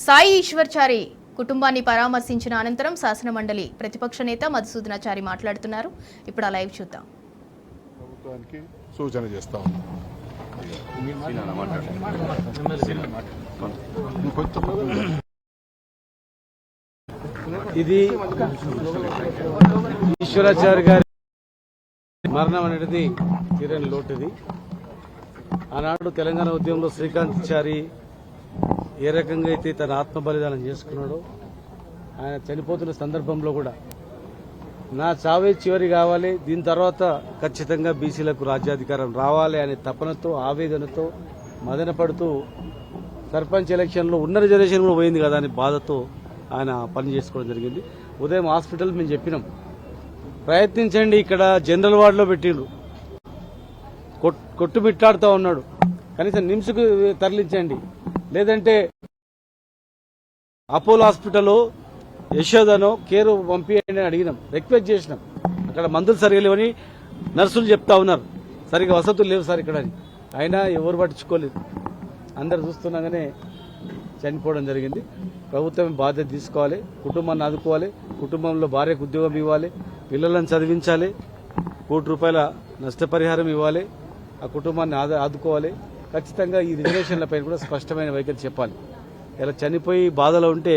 సాయి ఈశ్వర్చారి కుటుంబాన్ని పరామర్శించిన అనంతరం శాసనమండలి ప్రతిపక్ష నేత మధుసూదనాచారి మాట్లాడుతున్నారు. ఇప్పుడు ఆ లైవ్ చూద్దాం. ప్రభుత్వానికి సూచన చేస్తాం. ఇది ఈశ్వరాచారి గారి మరణం అనేది తీరని లోటుది. ఆనాడు తెలంగాణ ఉద్యమంలో శ్రీకాంత్ చారి ఏ రకంగా అయితే తన ఆత్మ బలిదానం చేసుకున్నాడో, ఆయన చనిపోతున్న సందర్భంలో కూడా నా చావే చివరి కావాలి, దీని తర్వాత ఖచ్చితంగా బీసీలకు రాజ్యాధికారం రావాలి అనే తపనతో, ఆవేదనతో, మదన పడుతూ సర్పంచ్ ఎలక్షన్లో ఉన్న రిజర్వేషన్ కూడా పోయింది కదా అని బాధతో ఆయన పని చేసుకోవడం జరిగింది. ఉదయం హాస్పిటల్ మేము చెప్పినాం, ప్రయత్నించండి, ఇక్కడ జనరల్ వార్డులో పెట్టిండ్రు, కొట్టుమిట్టాడుతూ ఉన్నాడు, కనీసం నిమ్స్కు తరలించండి, లేదంటే అపోలో హాస్పిటల్ యశోదనో కేరు పంపించండి అని అడిగినాం, రిక్వెస్ట్ చేసినాం. అక్కడ మందులు సరిగా లేవని నర్సులు చెప్తా ఉన్నారు, సరిగా వసతులు లేవు సార్ ఇక్కడ అని. అయినా ఎవరు పట్టించుకోలేదు, అందరు చూస్తున్నాగానే చనిపోవడం జరిగింది. ప్రభుత్వం బాధ్యత తీసుకోవాలి, కుటుంబాన్ని ఆదుకోవాలి, కుటుంబంలో భార్యకు ఉద్యోగం ఇవ్వాలి, పిల్లలను చదివించాలి, ₹1,00,00,000 నష్టపరిహారం ఇవ్వాలి, ఆ కుటుంబాన్ని ఆదుకోవాలి. ఖచ్చితంగా ఈ రిజర్వేషన్లపై కూడా స్పష్టమైన వైఖరి చెప్పాలి. ఇలా చనిపోయి బాధలో ఉంటే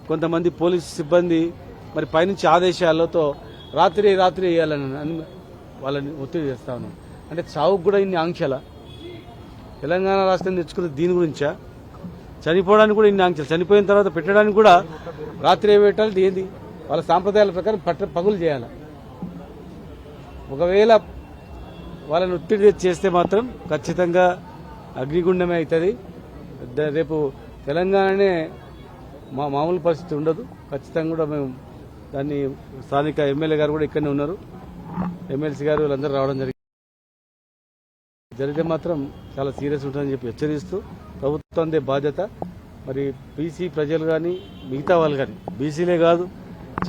కొంతమంది పోలీసు సిబ్బంది మరి పైనుంచి ఆదేశాలతో రాత్రి వేయాలని వాళ్ళని ఒత్తిడి చేస్తా ఉన్నాం. అంటే చావుకు కూడా ఇన్ని ఆంక్షల, తెలంగాణ రాష్ట్రం తెచ్చుకున్న దీని గురించా? చనిపోవడానికి కూడా ఇన్ని ఆంక్షలు, చనిపోయిన తర్వాత పెట్టడానికి కూడా రాత్రి పెట్టాలి. ఏంది వాళ్ళ సాంప్రదాయాల ప్రకారం పగులు చేయాలి. ఒకవేళ వాళ్ళని ఒత్తిడి చేస్తే మాత్రం ఖచ్చితంగా అగ్నిగుండమే అవుతుంది. రేపు తెలంగాణనే మామూలు పరిస్థితి ఉండదు. ఖచ్చితంగా కూడా మేము దాన్ని స్థానిక ఎమ్మెల్యే గారు కూడా ఇక్కడనే ఉన్నారు, ఎమ్మెల్సీ గారు వీళ్ళందరూ రావడం జరిగితే మాత్రం చాలా సీరియస్ ఉంటుందని చెప్పి హెచ్చరిస్తూ, ప్రభుత్వందే బాధ్యత. మరి బీసీ ప్రజలు కానీ మిగతా వాళ్ళు కానీ, బీసీలే కాదు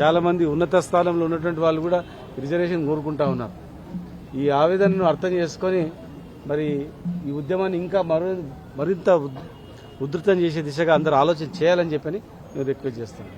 చాలా మంది ఉన్నత స్థానంలో ఉన్నటువంటి వాళ్ళు కూడా రిజర్వేషన్ కోరుకుంటా ఉన్నారు. ఈ ఆవేదనను అర్థం చేసుకొని మరి ఈ ఉద్యమాన్ని ఇంకా మరింత ఉధృతం చేసే దిశగా అందరూ ఆలోచన చేయాలని చెప్పని నేను రిక్వెస్ట్ చేస్తాను.